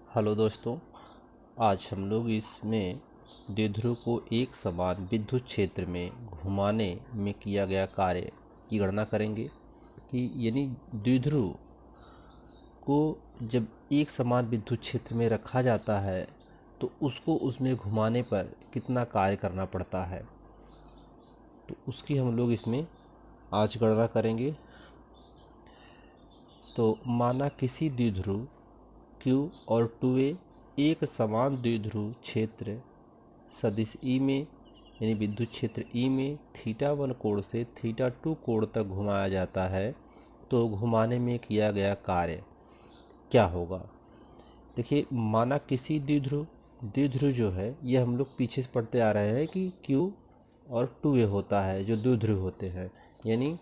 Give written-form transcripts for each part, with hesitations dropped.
Hello दोस्तों, आज हम लोग इसमें द्विध्रुव को एक समान विद्युत क्षेत्र में घुमाने में किया गया कार्य की गणना करेंगे कि यानी द्विध्रुव को जब एक समान विद्युत क्षेत्र में रखा जाता है तो उसको उसमें घुमाने पर कितना कार्य करना पड़ता है। तो उसकी हम लोग इसमें आज गणना करेंगे। तो माना किसी द्विध्रुव Q और 2A एक समान द्विध्रुव क्षेत्र सदिश E में यानी विद्युत क्षेत्र E में θ1 कोण से θ2 कोण तक घुमाया जाता है तो घुमाने में किया गया कार्य क्या होगा। देखिए, माना किसी द्विध्रुव जो है यह हम लोग पीछे से पढ़ते आ रहे हैं कि Q और 2A होता है जो द्विध्रुव होते हैं, यानी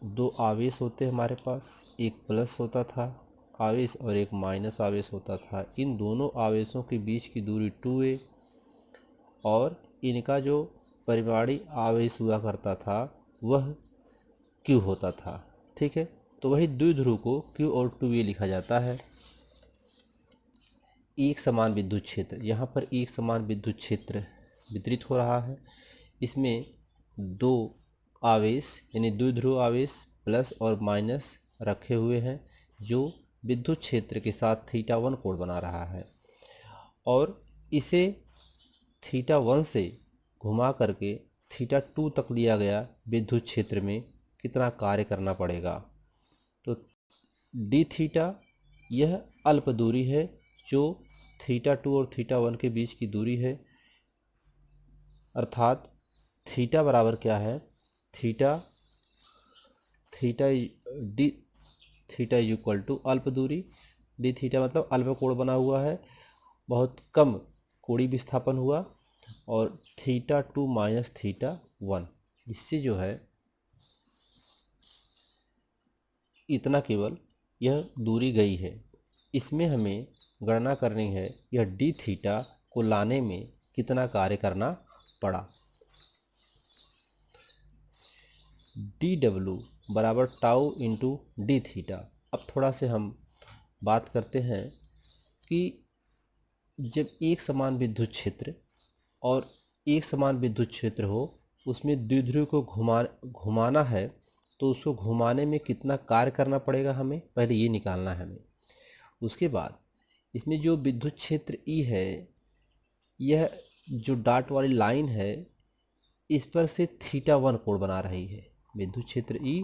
दो आवेश होते हैं हमारे पास, एक प्लस होता था आवेश और एक माइनस आवेश होता था। इन दोनों आवेशों के बीच की दूरी 2A और इनका जो परिमाणी आवेश हुआ करता था वह Q होता था। ठीक है, तो वही द्विध्रुव को Q और 2A लिखा जाता है। एक समान विद्युत क्षेत्र, यहाँ पर एक समान विद्युत क्षेत्र वितरित हो रहा है। इसमें दो आवेश यानी द्विध्रुव आवेश प्लस और माइनस रखे हुए हैं जो विद्युत क्षेत्र के साथ θ1 कोण बना रहा है और इसे θ1 से घुमा करके θ2 तक लिया गया विद्युत क्षेत्र में कितना कार्य करना पड़ेगा। तो d थीटा यह अल्प दूरी है जो θ2 और θ1 के बीच की दूरी है, अर्थात थीटा बराबर क्या है, theta d theta is equal to अल्प दूरी, डी थीटा मतलब अल्प कोण बना हुआ है, बहुत कम कोणीय विस्थापन हुआ, और θ2 माइनस θ1, इससे जो है इतना केवल यह दूरी गई है। इसमें हमें गणना करनी है यह डी थीटा को लाने में कितना कार्य करना पड़ा। डी डब्ल्यू बराबर टाउ इंटू डी थीटा। अब थोड़ा से हम बात करते हैं कि जब एक समान विद्युत क्षेत्र और एक समान विद्युत क्षेत्र हो उसमें द्विध्रुव को घुमाना है तो उसको घुमाने में कितना कार्य करना पड़ेगा, हमें पहले ये निकालना है हमें। उसके बाद इसमें जो विद्युत क्षेत्र E है, यह जो डॉट वाली लाइन है इस पर से θ1 कोण बना रही है, विद्युत क्षेत्र E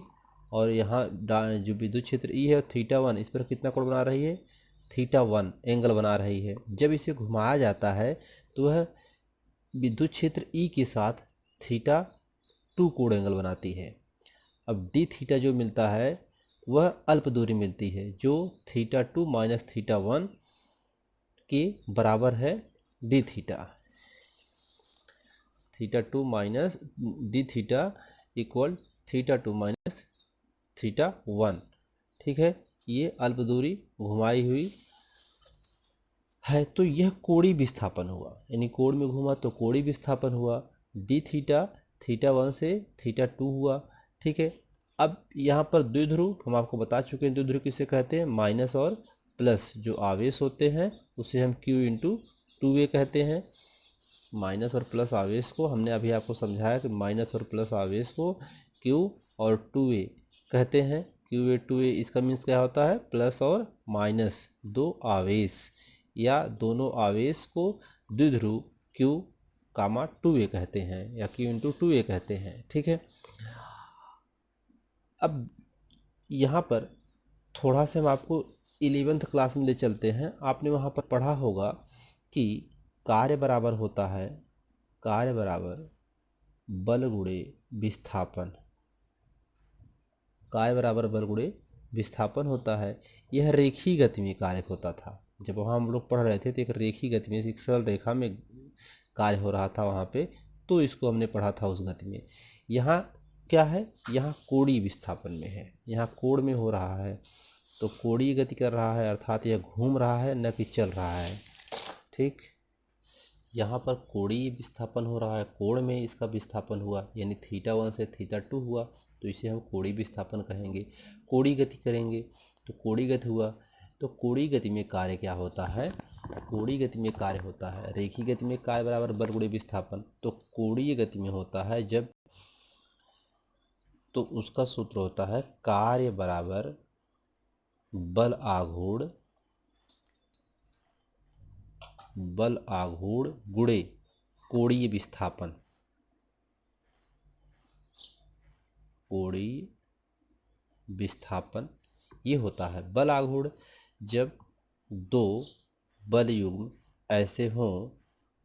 और यहाँ जो विद्युत क्षेत्र E है θ1, इस पर कितना कोण बना रही है, θ1 एंगल बना रही है। जब इसे घुमाया जाता है तो वह विद्युत क्षेत्र E के साथ θ2 कोण एंगल बनाती है। अब डी थीटा जो मिलता है वह अल्प दूरी मिलती है जो θ2 माइनस θ1 के बराबर है d theta. θ2 minus d theta equal θ2 minus θ1। ठीक है, ये अल्प दूरी घुमाई हुई है तो यह कोणीय विस्थापन हुआ, यानी कोण में घुमा तो कोणीय विस्थापन हुआ। डी थीटा θ1 से θ2 हुआ। ठीक है, अब यहाँ पर द्विध्रुव हम आपको बता चुके हैं, द्विध्रुव किसे कहते हैं, माइनस और प्लस जो आवेश होते हैं उसे हम Q इंटू 2A कहते हैं। माइनस और प्लस आवेश को हमने अभी आपको समझाया कि माइनस और प्लस आवेश को Q और 2A कहते हैं। QA 2A इसका मीन्स क्या होता है, प्लस और माइनस दो आवेश या दोनों आवेश को द्विध्रुव Q कामा 2A कहते हैं या Q इंटू 2A कहते हैं। ठीक है, अब यहाँ पर थोड़ा से हम आपको 11th क्लास में ले चलते हैं। आपने वहाँ पर पढ़ा होगा कि कार्य बराबर होता है, कार्य बराबर बल गुणे विस्थापन, कार्य बराबर बल गुणे विस्थापन होता है। यह रेखीय गति में कार्य होता था। जब वहाँ हम लोग पढ़ रहे थे तो एक रेखीय गति में, एक सरल रेखा में कार्य हो रहा था वहाँ पे, तो इसको हमने पढ़ा था उस गति में। यहाँ क्या है, यहाँ कोणीय विस्थापन में है, यहाँ कोण में हो रहा है तो कोणीय गति कर रहा है, अर्थात यह घूम रहा है न कि चल रहा है। ठीक, यहाँ पर कोणीय विस्थापन हो रहा है, कोण में इसका विस्थापन हुआ यानी θ1 से θ2 हुआ तो इसे हम कोणीय विस्थापन कहेंगे। कोणीय गति करेंगे तो कोणीय गति हुआ तो कोणीय गति में कार्य क्या होता है? कोणीय गति में कार्य होता है रेखीय गति में कार्य बराबर बल गुणे विस्थापन। तो कोणीय गति में होता है जब, तो उसका सूत्र होता है कार्य बराबर बल आघूर्ण गुणे कोणीय विस्थापन। कोणीय विस्थापन ये होता है बल आघूर्ण जब दो बल युग्म ऐसे हों,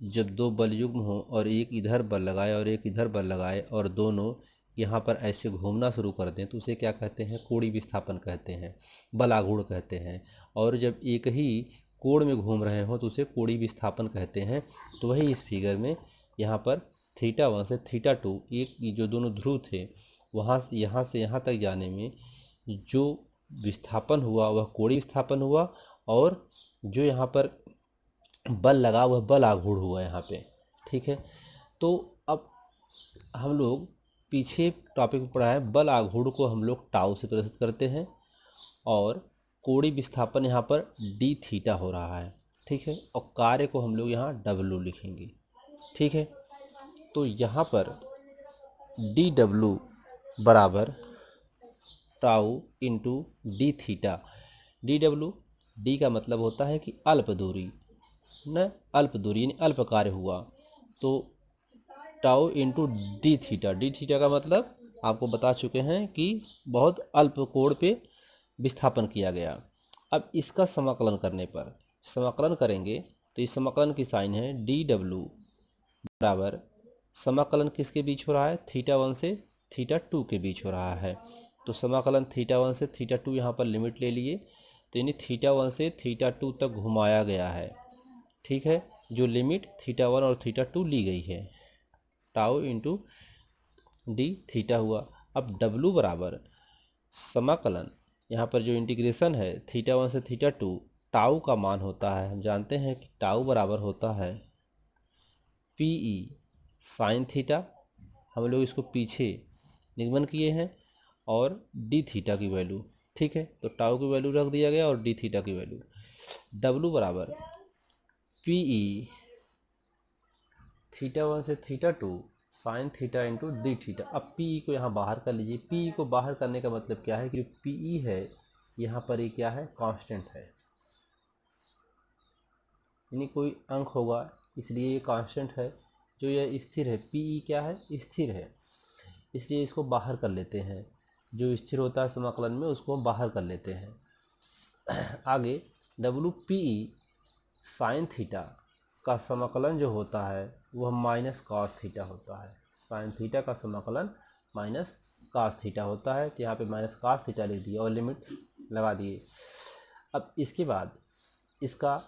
जब दो बल युग्म हों और एक इधर बल लगाए और एक इधर बल लगाए और दोनों यहाँ पर ऐसे घूमना शुरू कर दें तो उसे क्या कहते हैं? कोणीय विस्थापन कहते हैं, बल आघूर्ण कहते हैं। और जब एक ही कोण में घूम रहे हो तो उसे कोणीय विस्थापन कहते हैं। तो वही इस फिगर में यहाँ पर θ1 से θ2 एक जो दोनों ध्रुव थे वहाँ से यहाँ तक जाने में जो विस्थापन हुआ वह कोणीय विस्थापन हुआ, और जो यहाँ पर बल लगा वह बल आघूर्ण हुआ यहाँ पे। ठीक है, तो अब हम लोग पीछे टॉपिक में पढ़ा है बल आघूर्ण को हम लोग टाउ से प्रदर्शित करते हैं और कोणीय विस्थापन यहाँ पर डी थीटा हो रहा है। ठीक है, और कार्य को हम लोग यहाँ डब्लू लिखेंगे। ठीक है, तो यहाँ पर डी डब्लू बराबर tau into d theta. D W, D का मतलब होता है कि अल्प दूरी, न अल्प दूरी यानी अल्प कार्य हुआ, तो tau into d theta. D theta का मतलब आपको बता चुके हैं कि बहुत अल्प कोण पे विस्थापन किया गया। अब इसका समाकलन करने पर, समाकलन करेंगे तो इस समाकलन की साइन है डी डब्लू बराबर, समाकलन किसके बीच हो रहा है? θ1 से θ2 के बीच हो रहा है। तो समाकलन θ1 से θ2 यहाँ पर लिमिट ले लिए, तो यानी θ1 से θ2 तक घुमाया गया है। ठीक है, जो लिमिट θ1 और θ2 ली गई है, टाउ इंटू डी थीटा हुआ। अब W बराबर समाकलन, यहाँ पर जो इंटीग्रेशन है θ1 से θ2, टाउ का मान होता है, हम जानते हैं कि टाउ बराबर होता है PE साइन थीटा, हम लोग इसको पीछे निगमन किए हैं, और डी थीटा की वैल्यू। ठीक है, तो टाउ की वैल्यू रख दिया गया और डी थीटा की वैल्यू। W बराबर PE θ1 से θ2 sine theta into d theta. अब PE को यहाँ बाहर कर लीजिए। PE को बाहर करने का मतलब क्या है कि PE है यहाँ पर ये क्या है? कांस्टेंट है, यानी कोई अंक होगा इसलिए ये कांस्टेंट है। जो यह स्थिर है, PE क्या है? स्थिर है, इसलिए इसको बाहर कर लेते हैं। जो स्थिर होता है समाकलन में उसको हम बाहर कर लेते हैं। आगे WPE साइन थीटा का समाकलन जो होता है वह माइनस कॉस थीटा होता है। साइन थीटा का समाकलन माइनस कॉस थीटा होता है, तो यहाँ पे माइनस कॉस थीटा लिख दिया और लिमिट लगा दिए। अब इसके बाद इसका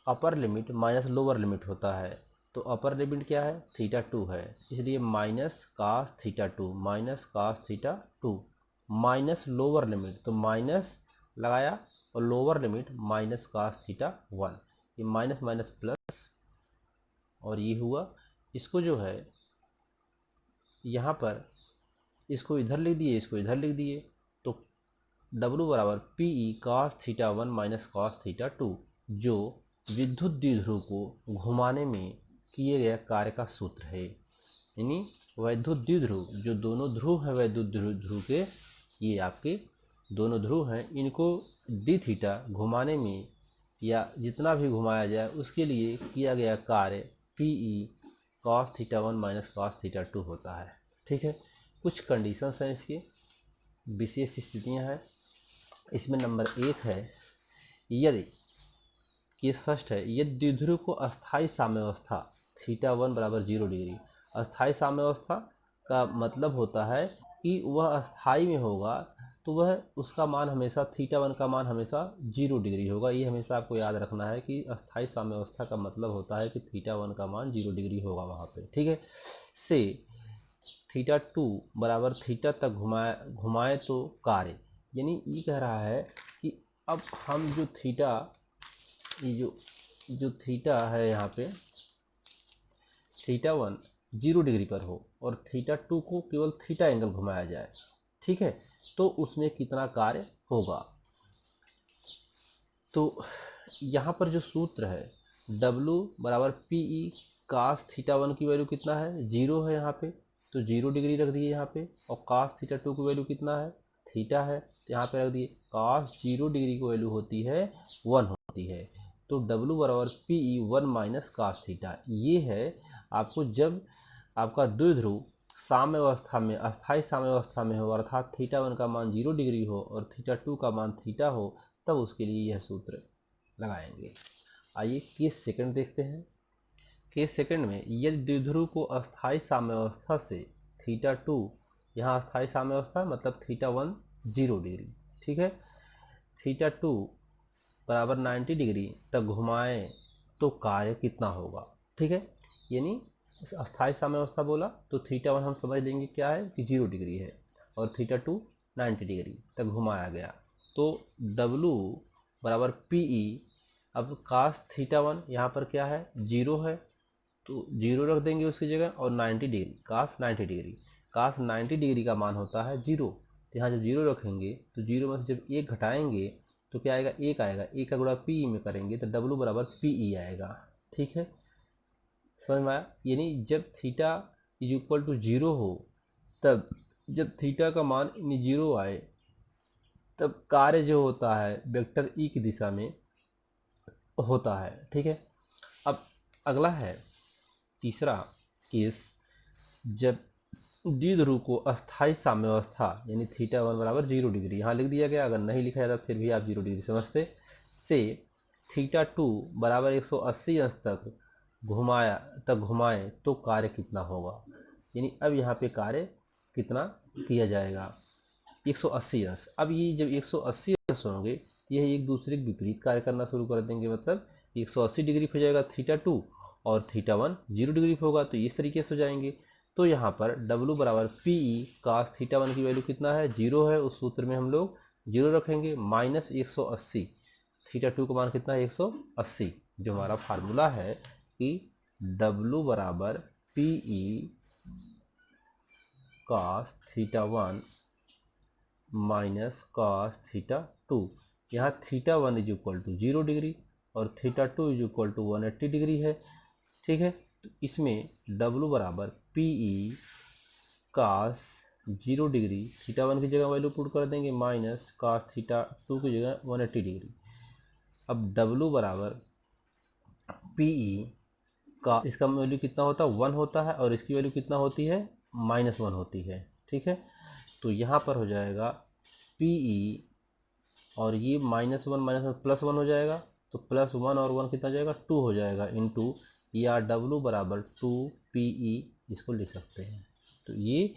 upper limit minus lower limit होता है, तो अपर लिमिट क्या है? θ2 है, इसलिए minus cos θ2 minus cos θ2, minus lower limit तो माइनस लगाया और लोअर लिमिट माइनस कॉस θ1, ये माइनस माइनस प्लस और ये हुआ। इसको जो है यहाँ पर इसको इधर लिख दिए, इसको इधर लिख दिए, तो W बराबर PE cos θ1 माइनस cos θ2, जो विद्युत द्विध्रुव को घुमाने में किए गए कार्य का सूत्र है। यानी वैद्युत द्विध्रुव, जो दोनों ध्रुव हैं वैद्युत ध्रुव के, ये आपके दोनों ध्रुव हैं, इनको डी थीटा घुमाने में या जितना भी घुमाया जाए उसके लिए किया गया कार्य PE cos θ1 माइनस cos θ2 होता है। ठीक है, कुछ कंडीशंस हैं, इसके विशेष स्थितियां हैं। इसमें नंबर 1 है, यदि केस फर्स्ट है, यदि द्विध्रुव को अस्थायी साम्यावस्था θ1 बराबर 0 डिग्री। अस्थायी साम्यावस्था का मतलब होता है कि वह अस्थायी में होगा तो वह उसका मान हमेशा θ1 का मान हमेशा 0 डिग्री होगा। ये हमेशा आपको याद रखना है कि अस्थायी साम्यावस्था का मतलब होता है कि θ1 का मान 0 डिग्री होगा वहाँ पे। ठीक है, से θ2 बराबर थीटा तक घुमाए तो कार्य, यानी ये कह रहा है कि अब हम जो थीटा, ये जो थीटा है यहाँ पे θ1 0 डिग्री पर हो और θ2 को केवल थीटा एंगल घुमाया जाए, ठीक है, तो उसमें कितना कार्य होगा। तो यहाँ पर जो सूत्र है W बराबर P E cos theta one की वैल्यू कितना है, 0 है यहाँ पे, तो 0 डिग्री रख दिए यहाँ पे। और कास थीटा टू की वैल्यू कितना है, थीटा है, तो यहाँ पे रख दिए। कास 0 डिग्री की वैल्यू होती है 1 होती है। तो W बराबर P E 1 minus cos theta. ये है आपको जब आपका द्विध्रुव साम्य अवस्था में, अस्थायी साम्य अवस्था में हो, अर्थात थीटा वन का मान 0 डिग्री हो और थीटा टू का मान थीटा हो, तब उसके लिए यह सूत्र लगाएंगे। आइए केस सेकंड देखते हैं। केस सेकंड में यदि द्विध्रुव को अस्थायी साम्यावस्था से थीटा टू, यहाँ अस्थायी साम्यावस्था मतलब थीटा वन 0 डिग्री, ठीक है, थीटा टू बराबर 90 डिग्री तक घुमाएं तो कार्य कितना होगा। ठीक है, यानी अस्थायी साम्यावस्था बोला तो थीटा वन हम समझ लेंगे क्या है कि 0 डिग्री है और थीटा टू 90 डिग्री तक घुमाया गया। तो W बराबर पी ई, अब कास थीटा वन यहाँ पर क्या है, 0 है, तो 0 रख देंगे उसकी जगह, और 90 डिग्री, कास 90 डिग्री, कास 90 डिग्री का मान होता है 0। तो यहाँ जब 0 रखेंगे तो 0 में से जब 1 घटाएंगे तो क्या आएगा, 1 आएगा, 1 का गुणा पी में करेंगे तो W बराबर पी ई आएगा। ठीक है, समझ में आया। यानी जब थीटा इज इक्वल टू 0 हो, तब जब थीटा का मान 0 आए, तब कार्य जो होता है वेक्टर ई की दिशा में होता है। ठीक है, अब अगला है तीसरा केस, जब द्विध्रुव को अस्थायी साम्यावस्था यानी थीटा वन बराबर 0 डिग्री, यहाँ लिख दिया गया, अगर नहीं लिखा जाता फिर भी आप 0 डिग्री समझते, से थीटा टू बराबर 180 अंश तक घुमाएं तो कार्य कितना होगा। यानी अब यहाँ पे कार्य कितना किया जाएगा, 180 अंश। अब ये जब 180 अंश होंगे, यह एक दूसरे के विपरीत कार्य करना शुरू कर देंगे, मतलब 180 डिग्री हो जाएगा थीटा टू और थीटा वन 0 डिग्री होगा, तो इस तरीके से हो जाएंगे। तो यहाँ पर W बराबर P E cos theta one की वैल्यू कितना है, 0 है, उस सूत्र में हम लोग 0 रखेंगे, माइनस 180, थीटा टू का मान कितना है 180, जो हमारा फार्मूला है कि W बराबर P E cos theta one minus cos theta two. यहाँ theta one is equal to 0 degree और theta two is equal to 180 degree है। ठीक है, तो इसमें W बराबर P E cos 0 degree, theta one की जगह वैल्यू पुट कर देंगे, माइनस कास थीटा टू की जगह 180 डिग्री। अब W बराबर पी ई का इसका वैल्यू कितना होता है, 1 होता है, और इसकी वैल्यू कितना होती है, -1 होती है। ठीक है, तो यहाँ पर हो जाएगा पी ई, और ये -1 +1 हो जाएगा, तो +1 और 1 कितना जाएगा, 2 हो जाएगा, इंटू या W बराबर 2 पी ई, इसको लिख सकते हैं। तो ये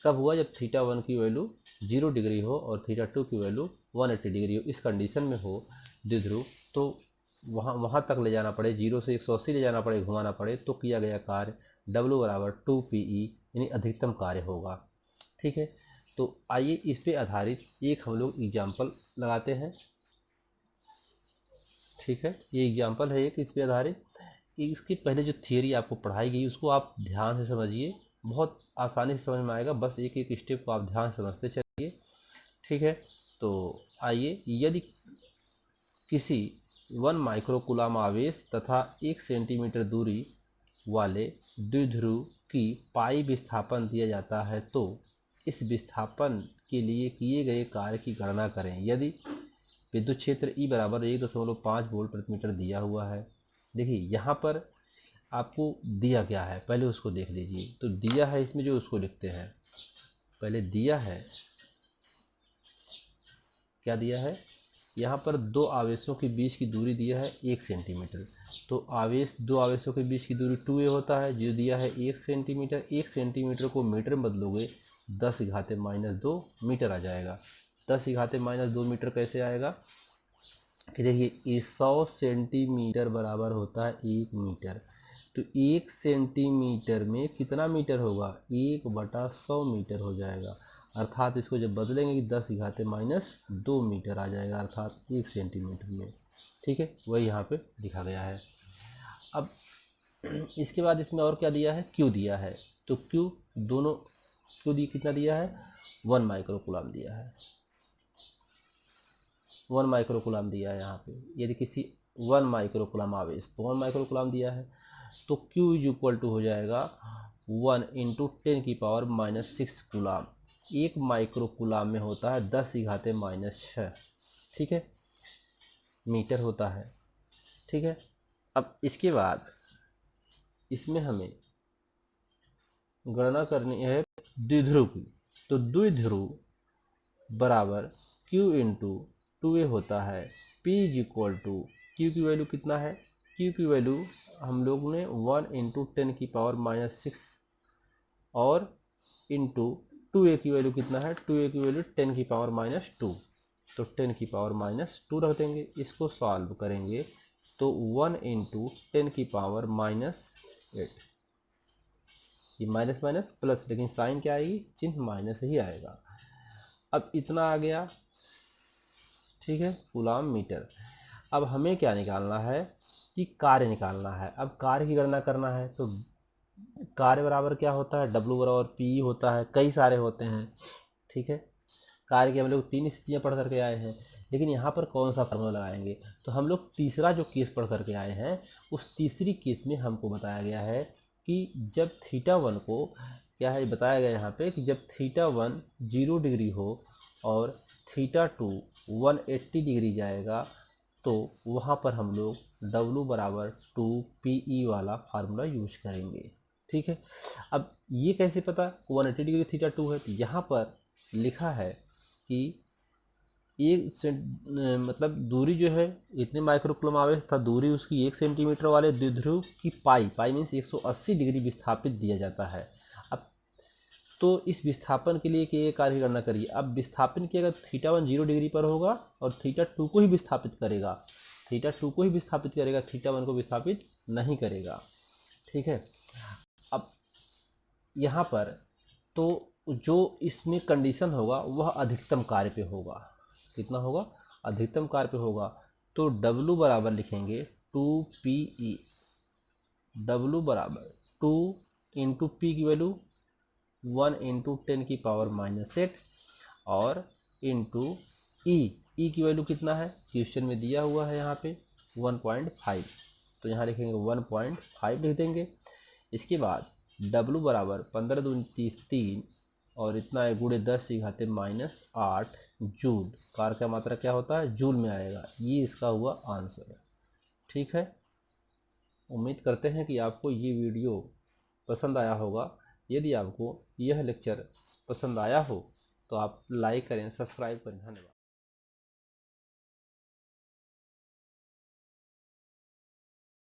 कब हुआ, जब थीटा वन की वैल्यू 0 डिग्री हो और थीटा टू की वैल्यू 180 डिग्री हो। इस कंडीशन में हो द्विध्रुव, तो वहाँ तक ले जाना पड़े, 0 से 180 ले जाना पड़े, घुमाना पड़े, तो किया गया कार्य W बराबर 2 पी ई, यानी अधिकतम कार्य होगा। ठीक है, तो आइए इस पे आधारित एक हम लोग एग्जाम्पल लगाते हैं। ठीक है, ये एग्जाम्पल है एक इस पे आधारित। इसके पहले जो थियरी आपको पढ़ाई गई उसको आप ध्यान से समझिए, बहुत आसानी से समझ में आएगा, बस एक एक स्टेप को आप ध्यान से समझते चलिए। ठीक है, तो आइए, यदि किसी 1 माइक्रोकूलम आवेश तथा 1 सेंटीमीटर दूरी वाले द्विध्रुव की पाई विस्थापन दिया जाता है, तो इस विस्थापन के लिए किए गए कार्य की गणना करें। यदि विद्युत क्षेत्र E बराबर 1.5 वोल्ट प्रति मीटर दिया हुआ है। देखिए यहाँ पर आपको दिया क्या है, पहले उसको देख लीजिए। तो दिया है इसमें जो, उसको लिखते हैं, पहले दिया है, क्या दिया है, यहाँ पर दो आवेशों के बीच की दूरी दिया है 1 सेंटीमीटर। तो दो आवेशों के बीच की दूरी 2a होता है, जो दिया है 1 सेंटीमीटर। 1 सेंटीमीटर को मीटर में बदलोगे 10⁻² मीटर आ जाएगा। 10⁻² मीटर कैसे आएगा कि देखिए 100 सेंटीमीटर बराबर होता है 1 मीटर। तो 1 सेंटीमीटर में कितना मीटर होगा, 1/100 मीटर हो जाएगा। अर्थात इसको जब बदलेंगे कि 10⁻² मीटर आ जाएगा, अर्थात 1 सेंटीमीटर में। ठीक है, वही यहाँ पे लिखा गया है। अब इसके बाद इसमें और क्या दिया है, Q दिया है। तो Q दोनों Q कितना दिया है, 1 माइक्रोकूलम दिया है। 1 माइक्रोकुलाम दिया है यहाँ पे, यदि किसी 1 माइक्रोकुलाम आवेश तो 1 माइक्रोकुलाम दिया है, तो Q इज इक्वल टू हो जाएगा 1 इंटू 10⁻⁻6 कुलाम। 1 माइक्रोकुलाम में होता है 10⁻⁻6, ठीक है, मीटर होता है, ठीक है। अब इसके बाद इसमें हमें गणना करनी है द्विध्रुव की, तो द्विध्रुव बराबर Q इंटू 2A होता है। P is equal to, Q की वैल्यू कितना है, Q की वैल्यू हम लोग ने 1 इंटू 10⁻⁻6 और इंटू 2A की वैल्यू कितना है, 2A की वैल्यू 10⁻⁻2, तो 10⁻⁻2 रख देंगे। इसको सॉल्व करेंगे तो 1 इंटू 10⁻⁻8, ये माइनस माइनस प्लस, लेकिन साइन क्या आएगी, चिन्ह माइनस ही आएगा। अब इतना आ गया, ठीक है, कूलाम मीटर। अब हमें क्या निकालना है कि कार्य निकालना है। अब कार्य की गणना करना है तो कार्य बराबर क्या होता है, W बराबर P होता है, कई सारे होते हैं, ठीक है। कार्य की हम लोग 3 स्थितियाँ पढ़ करके आए हैं, लेकिन यहाँ पर कौन सा फॉर्मूला लगाएंगे, तो हम लोग तीसरा जो केस पढ़ करके आए हैं, उस तीसरी केस में हमको बताया गया है कि जब θ1 को क्या है बताया गया यहाँ पे कि जब θ1 0 डिग्री हो और θ2 180 डिग्री जाएगा, तो वहाँ पर हम लोग W बराबर 2PE वाला फार्मूला यूज करेंगे, ठीक है। अब ये कैसे पता 180 डिग्री θ2 है, तो यहाँ पर लिखा है कि मतलब दूरी जो है इतने माइक्रोकुलम आवेश था, दूरी उसकी 1 सेंटीमीटर वाले द्विध्रुव की पाई मीन्स 180 डिग्री विस्थापित दिया जाता है। अब तो इस विस्थापन के लिए कि कार्य की गणना करिए। अब विस्थापन की अगर θ1 0 डिग्री पर होगा और θ2 को ही विस्थापित करेगा, θ2 को ही विस्थापित करेगा, θ1 को विस्थापित नहीं करेगा, ठीक है। अब यहाँ पर तो जो इसमें कंडीशन होगा वह अधिकतम कार्य पे होगा, कितना होगा, अधिकतम कार्य पे होगा। तो W बराबर लिखेंगे 2PE, W बराबर 2 इंटू P की वैल्यू 1 इंटू 10⁻⁻8 और इंटू E की वैल्यू कितना है, क्वेश्चन में दिया हुआ है यहाँ पे 1.5, तो यहाँ लिखेंगे 1.5 लिख देंगे। इसके बाद W बराबर 15 दूनी 30 3 और इतना है गुणे 10⁻⁻8 जूल। कार्य का मात्रा क्या होता है, जूल में आएगा। ये इसका हुआ आंसर, ठीक है। उम्मीद करते हैं कि आपको ये वीडियो पसंद आया होगा। यदि आपको यह लेक्चर पसंद आया हो तो आप लाइक करें, सब्सक्राइब करें। धन्यवाद।